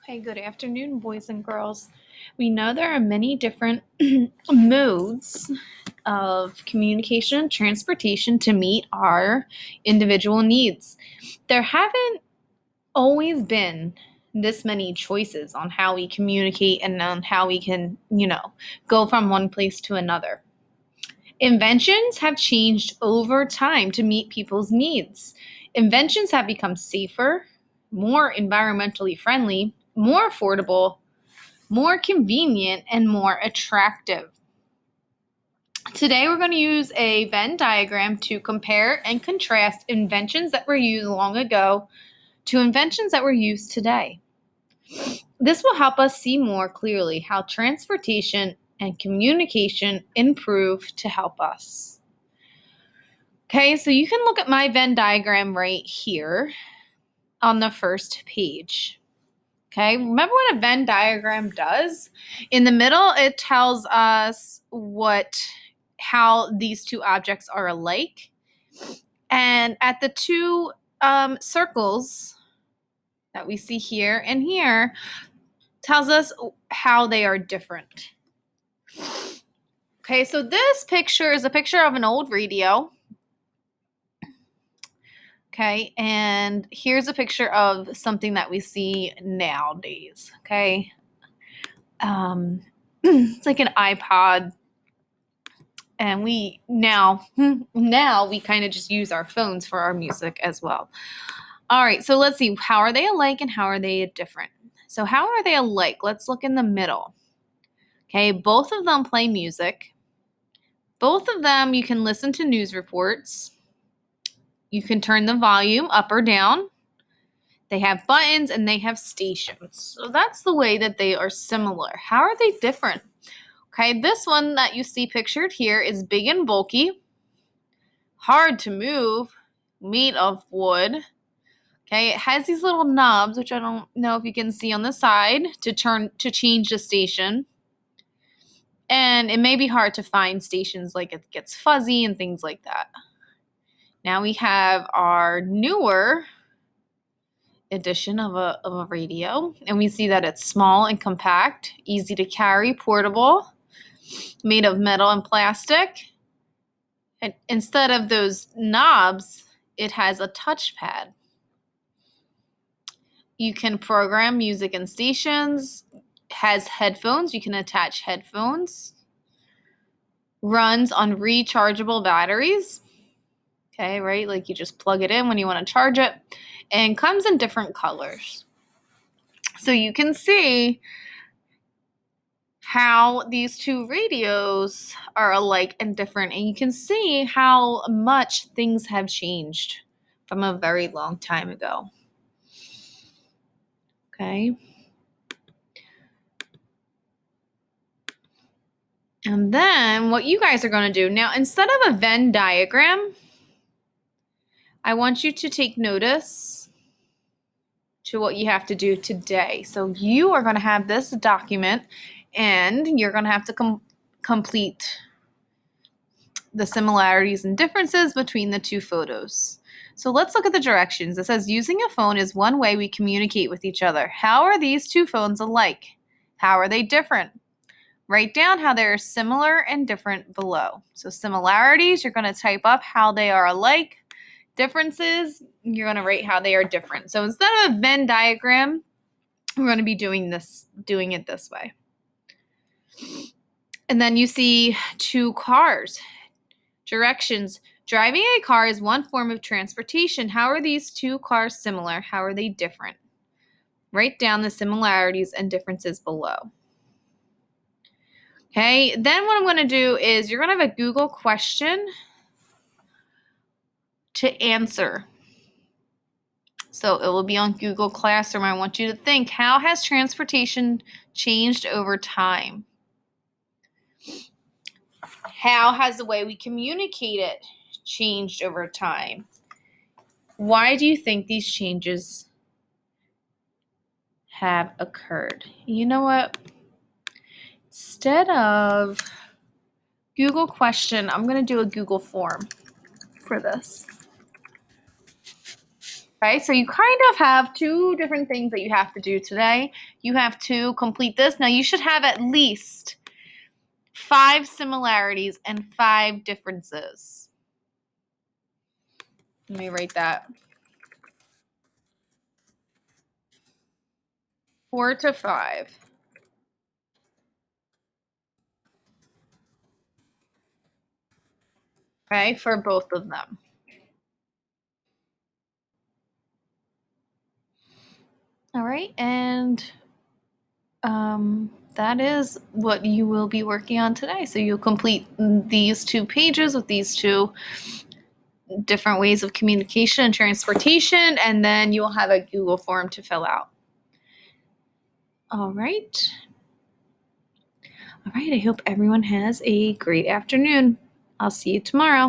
Hey, good afternoon, boys and girls. We know there are many different modes of communication and transportation to meet our individual needs. There haven't always been this many choices on how we communicate and on how we can, go from one place to another. Inventions have changed over time to meet people's needs. Inventions have become safer, more environmentally friendly, more affordable, more convenient, and more attractive. Today, we're going to use a Venn diagram to compare and contrast inventions that were used long ago to inventions that were used today. This will help us see more clearly how transportation and communication improve to help us. Okay, so you can look at my Venn diagram right here on the first page. Okay, remember what a Venn diagram does? In the middle, it tells us how these two objects are alike. And at the two circles that we see here and here, tells us how they are different. Okay, so this picture is a picture of an old radio. Okay, and here's a picture of something that we see nowadays. Okay, it's like an iPod, and we now we kind of just use our phones for our music as well. All right, so let's see, how are they alike and how are they different? So how are they alike? Let's look in the middle. Okay, both of them play music. Both of them, you can listen to news reports. You can turn the volume up or down. They have buttons and they have stations. So that's the way that they are similar. How are they different? Okay, this one that you see pictured here is big and bulky, hard to move, made of wood. Okay, it has these little knobs, which I don't know if you can see on the side, to change the station. And it may be hard to find stations, like it gets fuzzy and things like that. Now we have our newer edition of a radio, and we see that it's small and compact, easy to carry, portable, made of metal and plastic. And instead of those knobs, it has a touchpad. You can program music and stations, has headphones, you can attach headphones, runs on rechargeable batteries. Okay, right? Like you just plug it in when you want to charge it, and comes in different colors. So you can see how these two radios are alike and different, and you can see how much things have changed from a very long time ago. Okay. And then what you guys are going to do now, instead of a Venn diagram, I want you to take notice to what you have to do today. So you are going to have this document, and you're going to have to complete the similarities and differences between the two photos. So let's look at the directions. It says using a phone is one way we communicate with each other. How are these two phones alike? How are they different? Write down how they're similar and different below. So similarities, you're going to type up how they are alike. Differences, you're going to write how they are different. So instead of a Venn diagram, we're going to be doing it this way. And then you see two cars. Directions. Driving a car is one form of transportation. How are these two cars similar? How are they different? Write down the similarities and differences below. Okay, then what I'm going to do is you're going to have a Google question to answer. So it will be on Google Classroom. I want you to think, how has transportation changed over time? How has the way we communicate it changed over time? Why do you think these changes have occurred? You know what? Instead of Google question, I'm going to do a Google form for this. Okay, so you kind of have two different things that you have to do today. You have to complete this. Now, you should have at least 5 similarities and 5 differences. Let me write that. 4 to 5. Okay, for both of them. All right, and that is what you will be working on today. So you'll complete these 2 pages with these 2 different ways of communication and transportation, and then you'll have a Google form to fill out. All right. All right, I hope everyone has a great afternoon. I'll see you tomorrow.